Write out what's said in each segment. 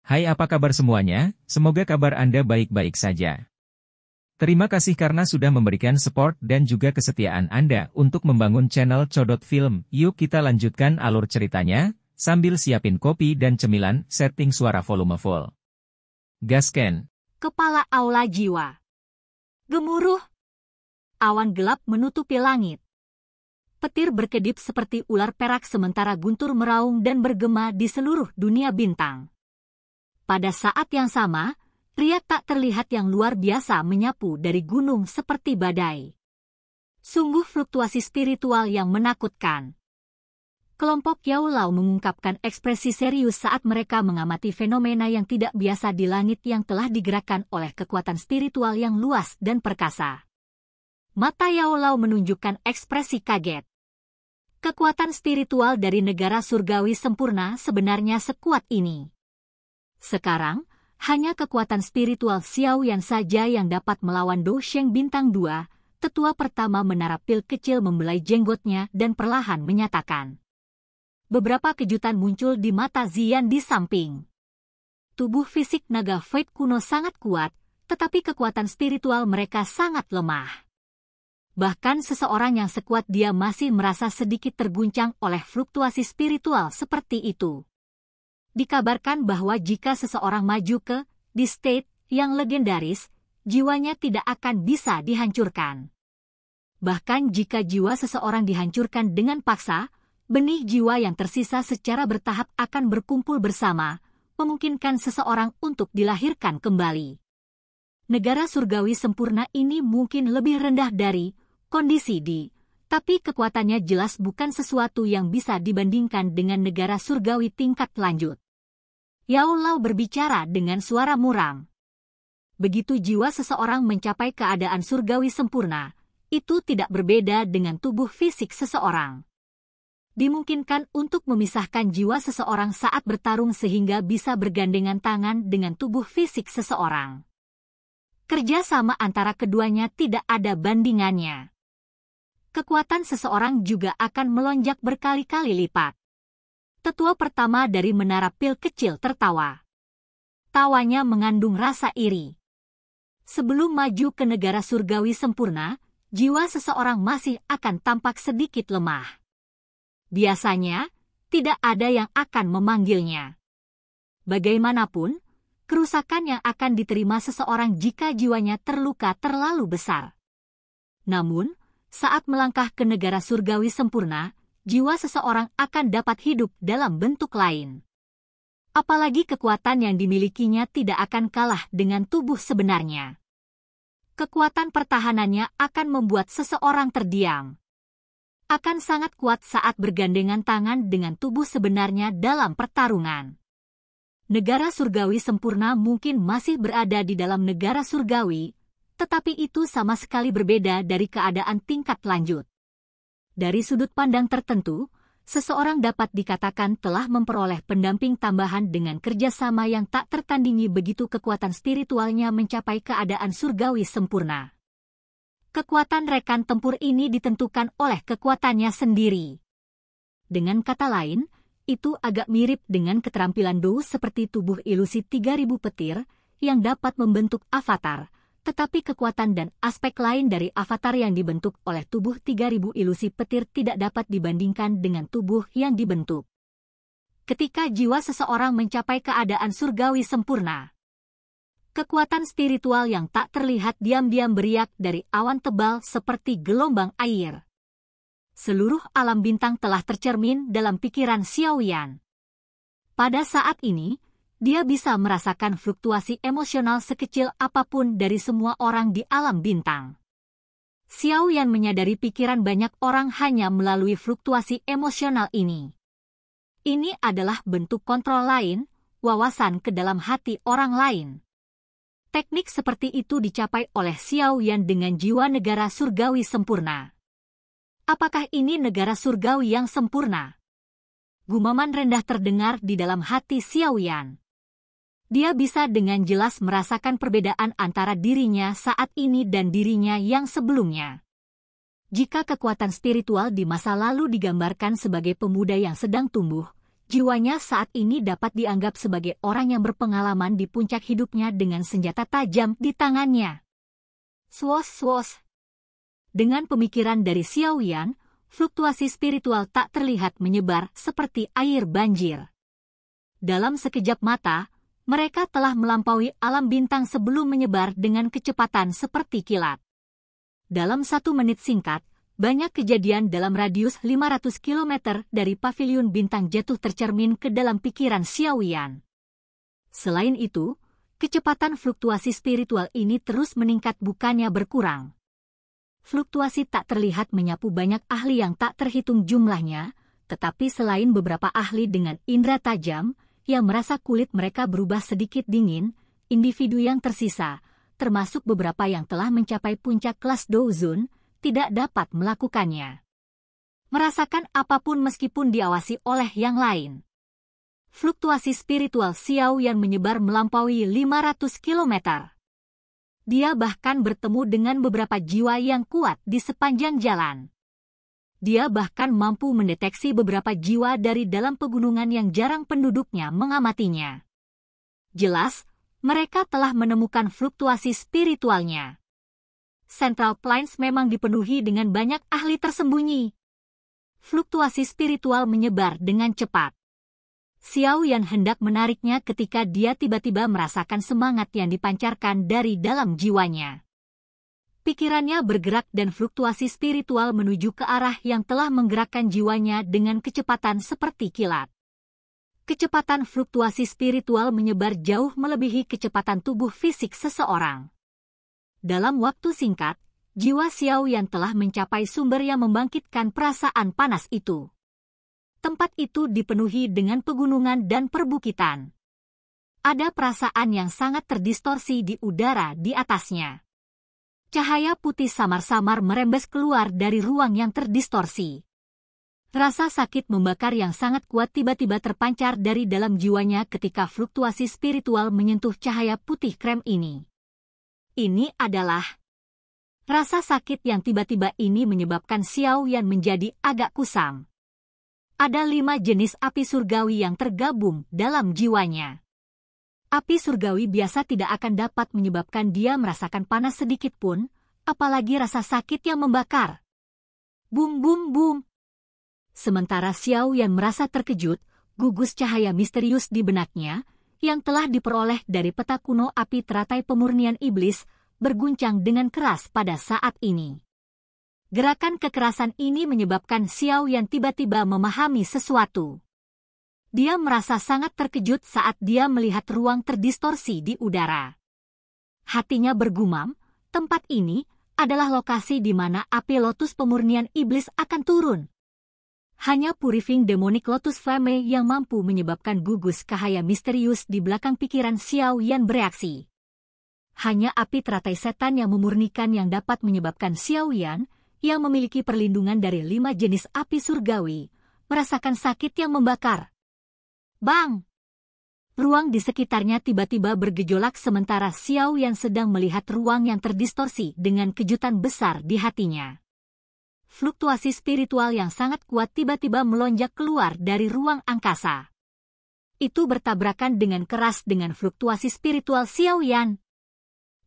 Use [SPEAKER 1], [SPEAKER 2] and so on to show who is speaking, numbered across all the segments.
[SPEAKER 1] Hai, apa kabar semuanya? Semoga kabar Anda baik-baik saja. Terima kasih karena sudah memberikan support dan juga kesetiaan Anda untuk membangun channel Codot Film. Yuk kita lanjutkan alur ceritanya, sambil siapin kopi dan cemilan, setting suara volume full. Gasken.
[SPEAKER 2] Kepala aula jiwa. Gemuruh. Awan gelap menutupi langit. Petir berkedip seperti ular perak sementara guntur meraung dan bergema di seluruh dunia bintang. Pada saat yang sama, pria tak terlihat yang luar biasa menyapu dari gunung seperti badai. Sungguh fluktuasi spiritual yang menakutkan. Kelompok Yaulau mengungkapkan ekspresi serius saat mereka mengamati fenomena yang tidak biasa di langit yang telah digerakkan oleh kekuatan spiritual yang luas dan perkasa. Mata Yaulau menunjukkan ekspresi kaget. Kekuatan spiritual dari negara surgawi sempurna sebenarnya sekuat ini. Sekarang, hanya kekuatan spiritual Xiaoyan saja yang dapat melawan Do Sheng Bintang 2, tetua pertama menara pil kecil membelai jenggotnya dan perlahan menyatakan. Beberapa kejutan muncul di mata Ziyan di samping. Tubuh fisik naga Fate kuno sangat kuat, tetapi kekuatan spiritual mereka sangat lemah. Bahkan seseorang yang sekuat dia masih merasa sedikit terguncang oleh fluktuasi spiritual seperti itu. Dikabarkan bahwa jika seseorang maju ke di state yang legendaris, jiwanya tidak akan bisa dihancurkan. Bahkan jika jiwa seseorang dihancurkan dengan paksa, benih jiwa yang tersisa secara bertahap akan berkumpul bersama, memungkinkan seseorang untuk dilahirkan kembali. Negara surgawi sempurna ini mungkin lebih rendah dari kondisi di, tapi kekuatannya jelas bukan sesuatu yang bisa dibandingkan dengan negara surgawi tingkat lanjut. Yaulau berbicara dengan suara muram. Begitu jiwa seseorang mencapai keadaan surgawi sempurna, itu tidak berbeda dengan tubuh fisik seseorang. Dimungkinkan untuk memisahkan jiwa seseorang saat bertarung sehingga bisa bergandengan tangan dengan tubuh fisik seseorang. Kerjasama antara keduanya tidak ada bandingannya. Kekuatan seseorang juga akan melonjak berkali-kali lipat. Tetua pertama dari menara pil kecil tertawa. Tawanya mengandung rasa iri. Sebelum maju ke negara surgawi sempurna, jiwa seseorang masih akan tampak sedikit lemah. Biasanya, tidak ada yang akan memanggilnya. Bagaimanapun, kerusakan yang akan diterima seseorang jika jiwanya terluka terlalu besar. Namun, saat melangkah ke negara surgawi sempurna, jiwa seseorang akan dapat hidup dalam bentuk lain. Apalagi kekuatan yang dimilikinya tidak akan kalah dengan tubuh sebenarnya. Kekuatan pertahanannya akan membuat seseorang terdiam. Akan sangat kuat saat bergandengan tangan dengan tubuh sebenarnya dalam pertarungan. Negara surgawi sempurna mungkin masih berada di dalam negara surgawi, tetapi itu sama sekali berbeda dari keadaan tingkat lanjut. Dari sudut pandang tertentu, seseorang dapat dikatakan telah memperoleh pendamping tambahan dengan kerjasama yang tak tertandingi begitu kekuatan spiritualnya mencapai keadaan surgawi sempurna. Kekuatan rekan tempur ini ditentukan oleh kekuatannya sendiri. Dengan kata lain, itu agak mirip dengan keterampilan Do seperti tubuh ilusi 3000 petir yang dapat membentuk avatar, tetapi kekuatan dan aspek lain dari avatar yang dibentuk oleh tubuh 3000 ilusi petir tidak dapat dibandingkan dengan tubuh yang dibentuk ketika jiwa seseorang mencapai keadaan surgawi sempurna. Kekuatan spiritual yang tak terlihat diam-diam beriak dari awan tebal seperti gelombang air. Seluruh alam bintang telah tercermin dalam pikiran Xiaoyan. Pada saat ini, dia bisa merasakan fluktuasi emosional sekecil apapun dari semua orang di alam bintang. Xiaoyan menyadari pikiran banyak orang hanya melalui fluktuasi emosional ini. Ini adalah bentuk kontrol lain, wawasan ke dalam hati orang lain. Teknik seperti itu dicapai oleh Xiaoyan dengan jiwa negara surgawi sempurna. Apakah ini negara surgawi yang sempurna? Gumaman rendah terdengar di dalam hati Xiaoyan. Dia bisa dengan jelas merasakan perbedaan antara dirinya saat ini dan dirinya yang sebelumnya. Jika kekuatan spiritual di masa lalu digambarkan sebagai pemuda yang sedang tumbuh, Jiwanya saat ini dapat dianggap sebagai orang yang berpengalaman di puncak hidupnya dengan senjata tajam di tangannya. Swos. Dengan pemikiran dari Xiao Yan, fluktuasi spiritual tak terlihat menyebar seperti air banjir. Dalam sekejap mata, mereka telah melampaui alam bintang sebelum menyebar dengan kecepatan seperti kilat. Dalam 1 menit singkat, banyak kejadian dalam radius 500 km dari paviliun bintang jatuh tercermin ke dalam pikiran Xiao Yan. Selain itu, kecepatan fluktuasi spiritual ini terus meningkat bukannya berkurang. Fluktuasi tak terlihat menyapu banyak ahli yang tak terhitung jumlahnya, tetapi selain beberapa ahli dengan indera tajam, yang merasa kulit mereka berubah sedikit dingin, individu yang tersisa, termasuk beberapa yang telah mencapai puncak kelas Douzun, tidak dapat melakukannya. Merasakan apapun meskipun diawasi oleh yang lain. Fluktuasi spiritual Xiao Yan menyebar melampaui 500 km. Dia bahkan bertemu dengan beberapa jiwa yang kuat di sepanjang jalan. Dia bahkan mampu mendeteksi beberapa jiwa dari dalam pegunungan yang jarang penduduknya mengamatinya. Jelas, mereka telah menemukan fluktuasi spiritualnya. Central Plains memang dipenuhi dengan banyak ahli tersembunyi. Fluktuasi spiritual menyebar dengan cepat. Xiao Yan hendak menariknya ketika dia tiba-tiba merasakan semangat yang dipancarkan dari dalam jiwanya. Pikirannya bergerak dan fluktuasi spiritual menuju ke arah yang telah menggerakkan jiwanya dengan kecepatan seperti kilat. Kecepatan fluktuasi spiritual menyebar jauh melebihi kecepatan tubuh fisik seseorang. Dalam waktu singkat, jiwa Xiao Yan telah mencapai sumber yang membangkitkan perasaan panas itu. Tempat itu dipenuhi dengan pegunungan dan perbukitan. Ada perasaan yang sangat terdistorsi di udara di atasnya. Cahaya putih samar-samar merembes keluar dari ruang yang terdistorsi. Rasa sakit membakar yang sangat kuat tiba-tiba terpancar dari dalam jiwanya ketika fluktuasi spiritual menyentuh cahaya putih krem ini. Ini adalah rasa sakit yang tiba-tiba ini menyebabkan Xiao Yan menjadi agak kusam. Ada 5 jenis api surgawi yang tergabung dalam jiwanya. Api surgawi biasa tidak akan dapat menyebabkan dia merasakan panas sedikit pun, apalagi rasa sakit yang membakar. Bum bum bum. Sementara Xiao Yan merasa terkejut, gugus cahaya misterius di benaknya, yang telah diperoleh dari peta kuno api teratai pemurnian iblis, berguncang dengan keras pada saat ini. Gerakan kekerasan ini menyebabkan Xiao Yan tiba-tiba memahami sesuatu. Dia merasa sangat terkejut saat dia melihat ruang terdistorsi di udara. Hatinya bergumam, tempat ini adalah lokasi di mana api lotus pemurnian iblis akan turun. Hanya Purifying Demonic Lotus Flame yang mampu menyebabkan gugus cahaya misterius di belakang pikiran Xiao Yan bereaksi. Hanya api teratai setan yang memurnikan yang dapat menyebabkan Xiao Yan, yang memiliki perlindungan dari 5 jenis api surgawi, merasakan sakit yang membakar. Bang! Ruang di sekitarnya tiba-tiba bergejolak sementara Xiao Yan sedang melihat ruang yang terdistorsi dengan kejutan besar di hatinya. Fluktuasi spiritual yang sangat kuat tiba-tiba melonjak keluar dari ruang angkasa. Itu bertabrakan dengan keras dengan fluktuasi spiritual Xiao Yan.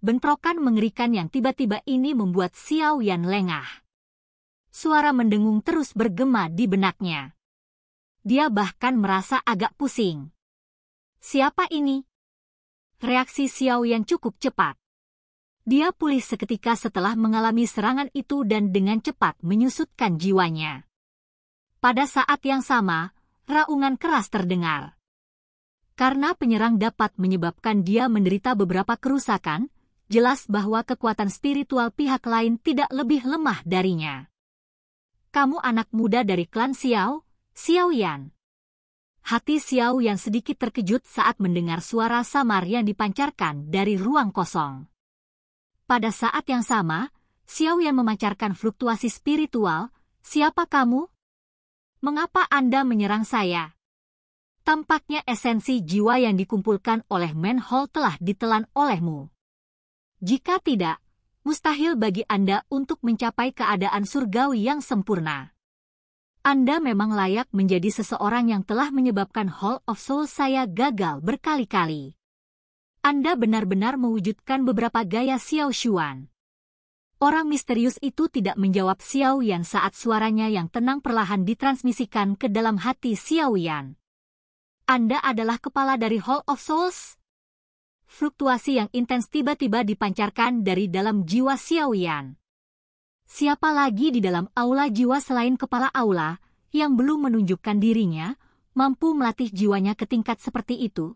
[SPEAKER 2] Bentrokan mengerikan yang tiba-tiba ini membuat Xiao Yan lengah. Suara mendengung terus bergema di benaknya. Dia bahkan merasa agak pusing. Siapa ini? Reaksi Xiao Yan cukup cepat. Dia pulih seketika setelah mengalami serangan itu dan dengan cepat menyusutkan jiwanya. Pada saat yang sama, raungan keras terdengar. Karena penyerang dapat menyebabkan dia menderita beberapa kerusakan, jelas bahwa kekuatan spiritual pihak lain tidak lebih lemah darinya. Kamu anak muda dari klan Xiao, Xiao Yan. Hati Xiao Yan sedikit terkejut saat mendengar suara samar yang dipancarkan dari ruang kosong. Pada saat yang sama, Xiao Yan memancarkan fluktuasi spiritual. Siapa kamu? Mengapa Anda menyerang saya? Tampaknya esensi jiwa yang dikumpulkan oleh Manhole telah ditelan olehmu. Jika tidak, mustahil bagi Anda untuk mencapai keadaan surgawi yang sempurna. Anda memang layak menjadi seseorang yang telah menyebabkan Hall of Soul saya gagal berkali-kali. Anda benar-benar mewujudkan beberapa gaya Xiao Xuan. Orang misterius itu tidak menjawab Xiao Yan saat suaranya yang tenang perlahan ditransmisikan ke dalam hati Xiao Yan. Anda adalah kepala dari Hall of Souls? Fluktuasi yang intens tiba-tiba dipancarkan dari dalam jiwa Xiao Yan. Siapa lagi di dalam aula jiwa selain kepala aula, yang belum menunjukkan dirinya, mampu melatih jiwanya ke tingkat seperti itu?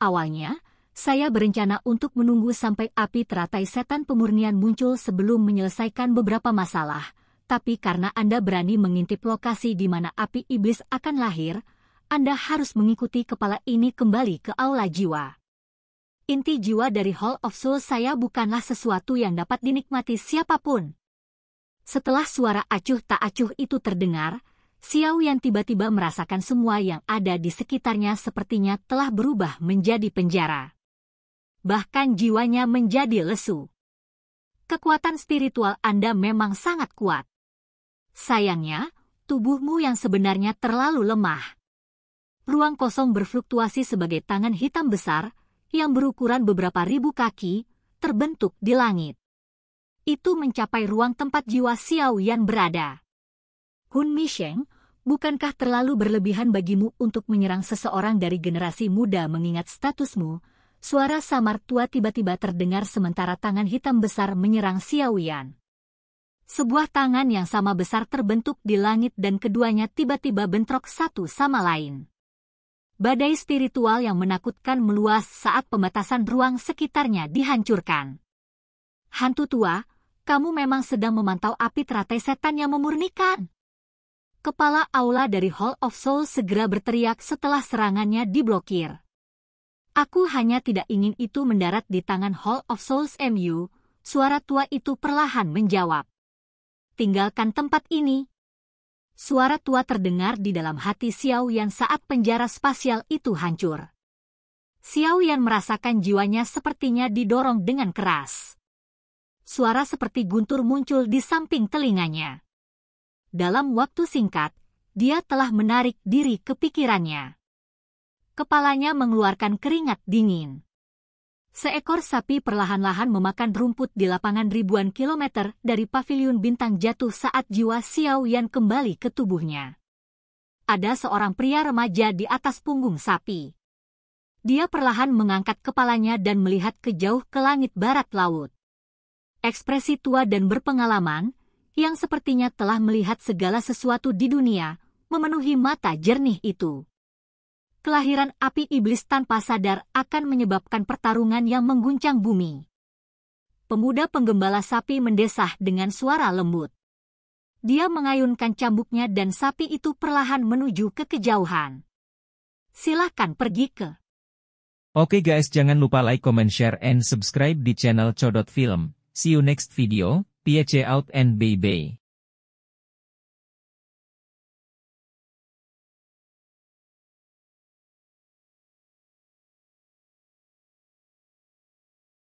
[SPEAKER 2] Awalnya, saya berencana untuk menunggu sampai api teratai setan pemurnian muncul sebelum menyelesaikan beberapa masalah, tapi karena Anda berani mengintip lokasi di mana api iblis akan lahir, Anda harus mengikuti kepala ini kembali ke aula jiwa. Inti jiwa dari Hall of Soul saya bukanlah sesuatu yang dapat dinikmati siapapun. Setelah suara acuh tak acuh itu terdengar, Xiao Yan tiba-tiba merasakan semua yang ada di sekitarnya sepertinya telah berubah menjadi penjara. Bahkan jiwanya menjadi lesu. Kekuatan spiritual Anda memang sangat kuat. Sayangnya, tubuhmu yang sebenarnya terlalu lemah. Ruang kosong berfluktuasi sebagai tangan hitam besar, yang berukuran beberapa ribu kaki, terbentuk di langit. Itu mencapai ruang tempat jiwa Xiao Yan berada. Hun Misheng, bukankah terlalu berlebihan bagimu untuk menyerang seseorang dari generasi muda mengingat statusmu? Suara samar tua tiba-tiba terdengar sementara tangan hitam besar menyerang Xiao Yan. Sebuah tangan yang sama besar terbentuk di langit dan keduanya tiba-tiba bentrok satu sama lain. Badai spiritual yang menakutkan meluas saat pembatasan ruang sekitarnya dihancurkan. Hantu tua, kamu memang sedang memantau api teratai setan yang memurnikan. Kepala aula dari Hall of Soul segera berteriak setelah serangannya diblokir. Aku hanya tidak ingin itu mendarat di tangan Hall of Souls MU, suara tua itu perlahan menjawab. Tinggalkan tempat ini. Suara tua terdengar di dalam hati Xiao Yan saat penjara spasial itu hancur. Xiao Yan merasakan jiwanya sepertinya didorong dengan keras. Suara seperti guntur muncul di samping telinganya. Dalam waktu singkat, dia telah menarik diri ke pikirannya. Kepalanya mengeluarkan keringat dingin. Seekor sapi perlahan-lahan memakan rumput di lapangan ribuan kilometer dari paviliun bintang jatuh saat jiwa Xiao Yan kembali ke tubuhnya. Ada seorang pria remaja di atas punggung sapi. Dia perlahan mengangkat kepalanya dan melihat ke jauh ke langit barat laut. Ekspresi tua dan berpengalaman, yang sepertinya telah melihat segala sesuatu di dunia, memenuhi mata jernih itu. Kelahiran api iblis tanpa sadar akan menyebabkan pertarungan yang mengguncang bumi. Pemuda penggembala sapi mendesah dengan suara lembut. Dia mengayunkan cambuknya dan sapi itu perlahan menuju ke kejauhan. Silahkan pergi ke.
[SPEAKER 1] Oke guys, jangan lupa like, comment, share, and subscribe di channel Codot Film. See you next video, peace out and bye-bye.